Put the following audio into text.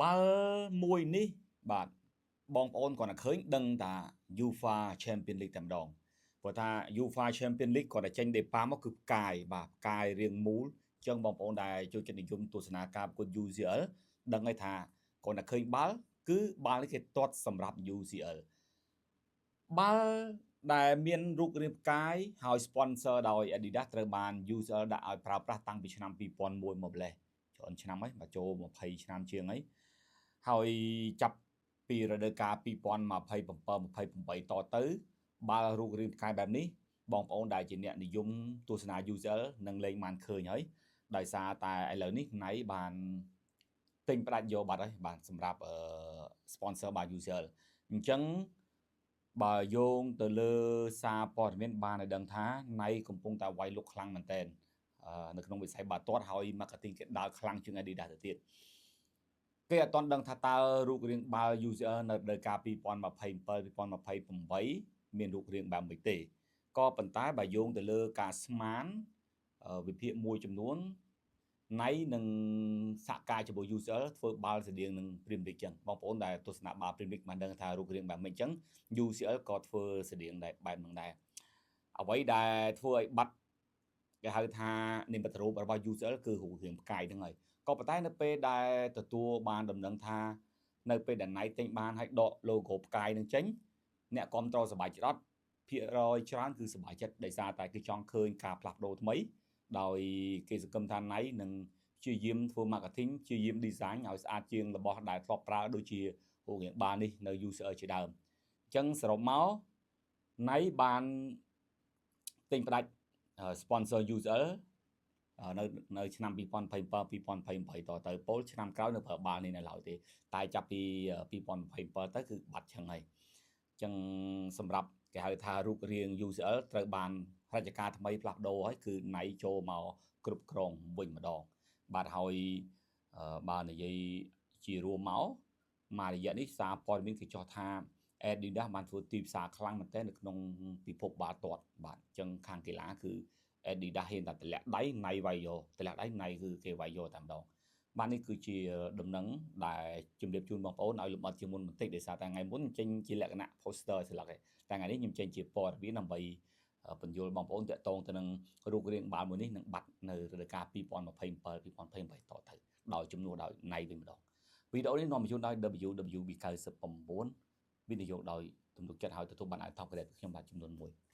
បើមួយនេះបាទបងប្អូនគាត់តែឃើញដឹងថា UEFA Champions League តែម្ដងព្រោះថា UEFA Champions League គាត់តែចេញដេប៉ាមកគឺផ្កាយបាទផ្កាយរាងមូលអញ្ចឹងបងប្អូនដែលចូលចិត្តនិយមទស្សនាការប្រកួត UCL ដឹងហើយថាគាត់តែឃើញបាល់គឺបាល់នេះគេទាត់សម្រាប់ UCL បាល់ដែលមានរូបរាងផ្កាយហើយ sponsor ដោយ Adidas ត្រូវបាន UCL ដាក់ឲ្យប្រើប្រាស់តាំងពីឆ្នាំ2001មកម្លេះច្រើនឆ្នាំហើយបាទចូល20ឆ្នាំជាងហើយចាប់ពីរដូវកាល2027-28តទៅបាល់រូបរាងផ្កាយបែបនេះបងប្អូនដែលជាអ្នកនិយមទស្សនា UCL នឹងលេងបានឃើញហើយដោយសារតែឥឡូវនេះណៃបានទិញផ្ដាច់យកបាត់ហើយបាទសម្រាប់sponsor របស់ UCL អញ្ចឹងបើយោងទៅលើសារព័ត៌មានបានឲ្យដឹងថាណៃកំពុងតែវាយលុកខ្លាំងមែនទែននៅក្នុងវិស័យបាល់ទាត់ហើយ marketing គេដើរខ្លាំងជាង Adidas ទៅទៀតគេអត់ទាន់ដឹងថាតើរូបរាងបាល់ UCL នៅរដូវកាល2027-2028មានរូបរាងបែបម៉េចទេក៏ប៉ុន្តែបើយោងទៅលើការស្មានវិភាគមួយចំនួនណៃនឹងសហការជាមួយ UCL ធ្វើបាល់ស្តៀងនឹង Premier League ចឹងបងប្អូនដែលទស្សនាបាល់ Premier League បានដឹងថារូបរាងបែបម៉េចចឹង UCL ក៏ធ្វើស្តៀងដែរបែបហ្នឹងដែរអ្វីដែលធ្វើឲ្យបាត់គេហៅថានិមិត្តរូបរបស់ UCL គឺរូបរាងផ្កាយហ្នឹងហើយក៏ប៉ុន្តែនៅពេលដែលទទួលបានដំណឹងថានៅពេលដែលណៃទិញបានហើយដក logo ផ្កាយនឹងចេញអ្នកគ្រប់គ្រងសប្បាយចិត្តអត់ភាគរយច្រើនគឺសប្បាយចិត្តដោយសារតែគេចង់ឃើញការផ្លាស់ប្ដូរថ្មីដោយគេសង្ឃឹមថាណៃនឹងព្យាយាមធ្វើ marketing ព្យាយាម design ឲ្យស្អាតជាងរបស់ដែលធ្លាប់ប្រើដូចជារូបរាងបាល់នេះនៅ UCL ជាដើមអញ្ចឹងសរុបមកណៃបានទិញផ្ដាច់ sponsor UCL នៅឆ្នាំ2027-2028តទៅពលឆ្នាំក្រោយនៅប្រើបាល់នេះនៅឡើយទេតែចាប់ពី2027ទៅគឺបាត់ចឹងហើយអញ្ចឹងសម្រាប់គេហៅថារូបរាង UCL ត្រូវបានរជ្ជកាលថ្មីផ្លាស់ប្ដូរហើយគឺណៃចូលមកគ្រប់គ្រងវិញម្ដងបាទហើយបើនិយាយជារួមមករយៈនេះសារព័ត៌មានគេចោះថា Adidas បានធ្វើទីផ្សារខ្លាំងមែនទែននៅក្នុងពិភពបាល់ទាត់បាទអញ្ចឹងខាងកីឡាគឺ Adidas ហ៊ានតែតម្លាក់ដៃណៃវាយយកតម្លាក់ដៃណៃគឺគេវាយយកតែម្ដងបាទនេះគឺជាដំណឹងដែលជម្រាបជូនបងប្អូនឲ្យលម្អិតជាមុនបន្តិចដោយសារតែថ្ងៃមុនចេញជាលក្ខណៈ poster ស្លឹកឯងតែថ្ងៃនេះខ្ញុំចេញជាព័ត៌មានដើម្បីបញ្យល់បងប្អូនតាក់ទងទៅនឹងរូបរាងបាល់មួយនេះនឹងបាត់នៅរដូវកាល2027-2028តទៅដោយជំនួសដោយណៃវិញម្ដងវីដេអូនេះនាំមកជូនដោយ WWB 99វិនិយោគដោយទំនុកចិត្តហើយទទួលបានអានថោកក្រេតខ្ញុំបាទចំនួន1